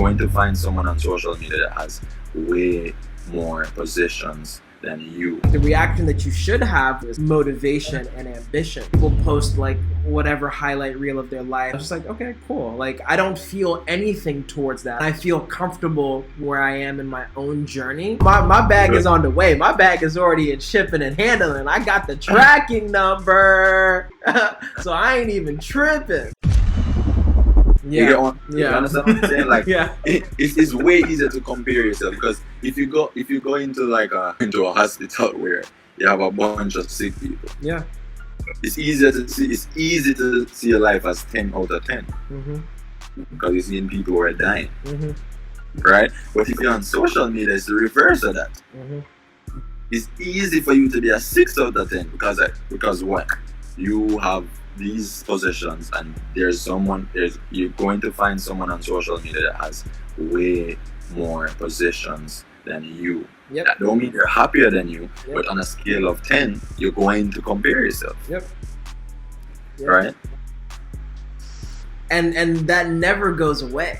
going to find someone on social media that has way more possessions than you. The reaction that you should have is motivation and ambition. People post like whatever highlight reel of their life. I'm just like, okay, cool. Like, I don't feel anything towards that. I feel comfortable where I am in my own journey. My bag is on the way. My bag is already in shipping and handling. I got the tracking number. So I ain't even tripping. You understand what I'm saying? Like, yeah. It's way easier to compare yourself, because if you go into into a hospital where you have a bunch of sick people, yeah, it's easy to see your life as 10 out of 10, because you're seeing people who are dying, right? But if you're on social media, it's the reverse of that. It's easy for you to be a 6 out of 10 because what? You have these possessions, and you're going to find someone on social media that has way more possessions than you. Yep. That don't mean they're happier than you, but on a scale of 10, you're going to compare yourself. Yep. Right? And that never goes away.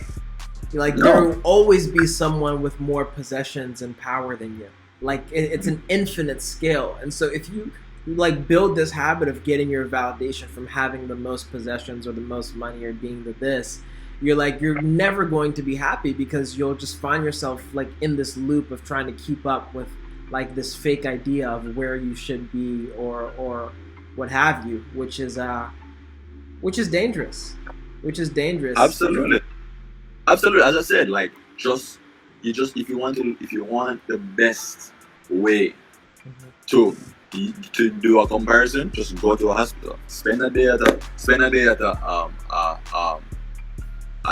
Like, No. there will always be someone with more possessions and power than you. Like, it's an infinite scale. And so if you like build this habit of getting your validation from having the most possessions or the most money or being the this, you're never going to be happy, because you'll just find yourself like in this loop of trying to keep up with like this fake idea of where you should be or what have you, which is dangerous. Absolutely. As I said, like, if you want the best way to do a comparison, just go to a hospital. Spend a day at a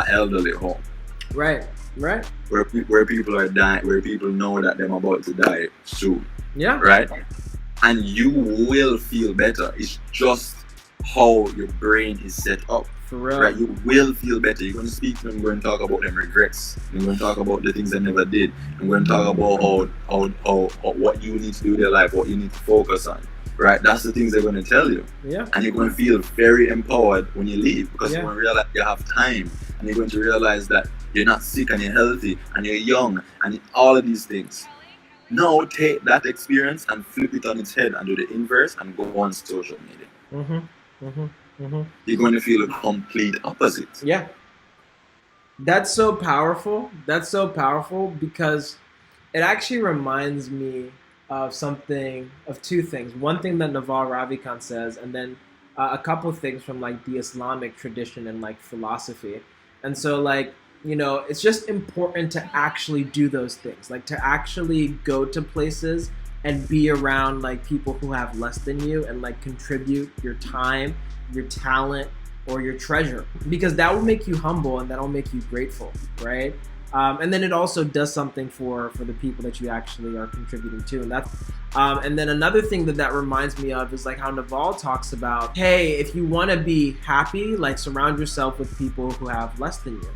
elderly home. Right. Where people are dying, where people know that they're about to die soon. Yeah. Right? And you will feel better. It's just how your brain is set up. For real. Right? You will feel better. You're going to speak to them, we're going to talk about them regrets. We're going to talk about the things they never did. And we're going to talk about how what you need to do in your life, what you need to focus on. Right? That's the things they're going to tell you. Yeah. And you're going to feel very empowered when you leave, because you're going to realize you have time, and you're going to realize that you're not sick and you're healthy and you're young and all of these things. Now take that experience and flip it on its head and do the inverse and go on social media. You're going to feel a complete opposite. Yeah. That's so powerful. Because it actually reminds me of two things. One thing that Naval Ravikant says, and then a couple things from like the Islamic tradition and like philosophy. And so like, it's just important to actually do those things, like to actually go to places and be around like people who have less than you and like contribute your time, your talent, or your treasure, because that will make you humble and that'll make you grateful, right? And then it also does something for the people that you actually are contributing to, and that's and then another thing that reminds me of is like how Naval talks about, hey, if you want to be happy, like surround yourself with people who have less than you,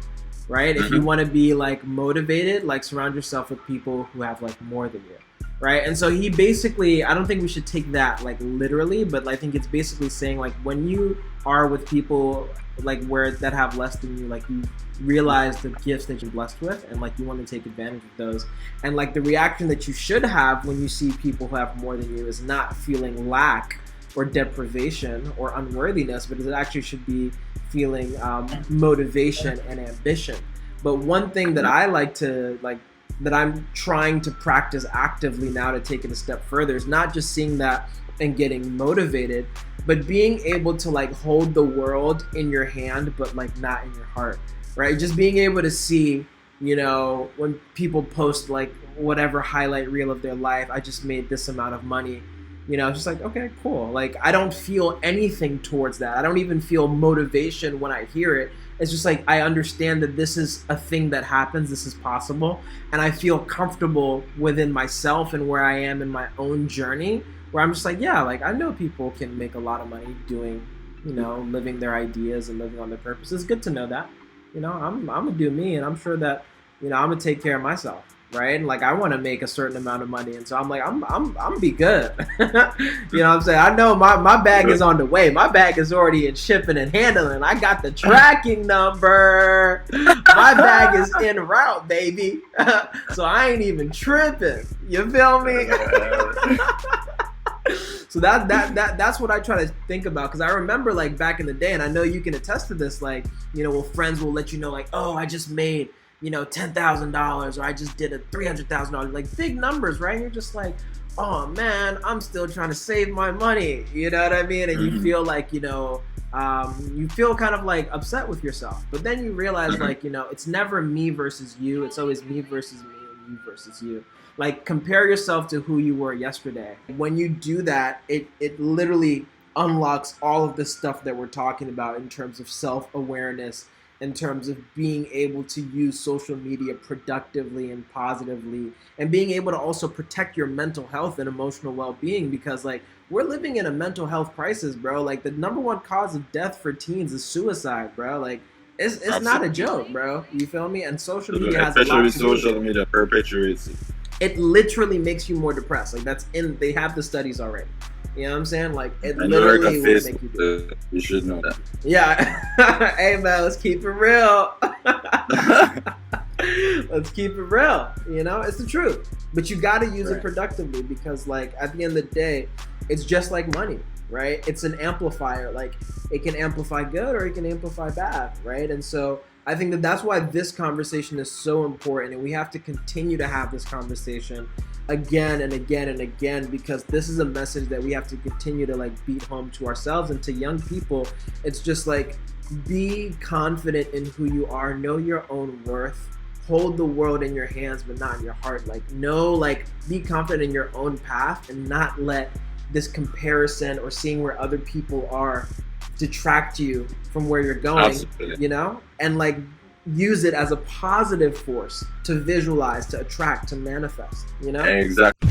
right? If you want to be like motivated, like surround yourself with people who have like more than you. Right. And so he basically, I don't think we should take that like literally, but I think it's basically saying like when you are with people like that have less than you, like you realize the gifts that you're blessed with and like you want to take advantage of those. And like the reaction that you should have when you see people who have more than you is not feeling lack or deprivation or unworthiness, but it actually should be feeling motivation and ambition. But one thing that I like to that I'm trying to practice actively now to take it a step further is not just seeing that and getting motivated, but being able to like hold the world in your hand, but like not in your heart, right? Just being able to see, when people post like whatever highlight reel of their life, I just made this amount of money, it's just like, okay, cool. Like I don't feel anything towards that. I don't even feel motivation when I hear it. It's just like, I understand that this is a thing that happens, this is possible, and I feel comfortable within myself and where I am in my own journey, where I'm just like, yeah, like I know people can make a lot of money doing, living their ideas and living on their purpose. It's good to know that, I'm gonna do me, and I'm sure that, I'm gonna take care of myself, right? And like I want to make a certain amount of money, and so I'm like, I'm be good. You know what I'm saying? I know my bag is on the way. My bag is already in shipping and handling. I got the tracking number. My bag is en route, baby. So I ain't even tripping. You feel me? So that's what I try to think about, because I remember like back in the day, and I know you can attest to this, like, you know, well, friends will let you know like, oh, I just made, you know, $10,000, or I just did a $300,000, like big numbers, right? And you're just like, oh man, I'm still trying to save my money, you know what I mean? And you feel like, you know, you feel kind of like upset with yourself, but then you realize like, you know, it's never me versus you, it's always me versus me and you versus you. Like, compare yourself to who you were yesterday. When you do that, it literally unlocks all of the stuff that we're talking about in terms of self-awareness, in terms of being able to use social media productively and positively, and being able to also protect your mental health and emotional well-being, because like we're living in a mental health crisis, bro. Like the number one cause of death for teens is suicide, bro. Like it's not a joke, bro. You feel me? And social media has a lot to do with it. Social media perpetuates it. It literally makes you more depressed. Like they have the studies already. You know what I'm saying? Like it and literally will make you depressed. You should know that. Yeah. Hey man, let's keep it real. Let's keep it real. You know, it's the truth. But you got to use it productively, because like at the end of the day, it's just like money, right? It's an amplifier. Like it can amplify good or it can amplify bad, right? And so I think that's why this conversation is so important, and we have to continue to have this conversation again and again and again, because this is a message that we have to continue to like beat home to ourselves and to young people. It's just like, be confident in who you are, know your own worth, hold the world in your hands but not in your heart. Like be confident in your own path, and not let this comparison or seeing where other people are detract you from where you're going. Absolutely. You know, and like use it as a positive force to visualize, to attract, to manifest, you know? Exactly.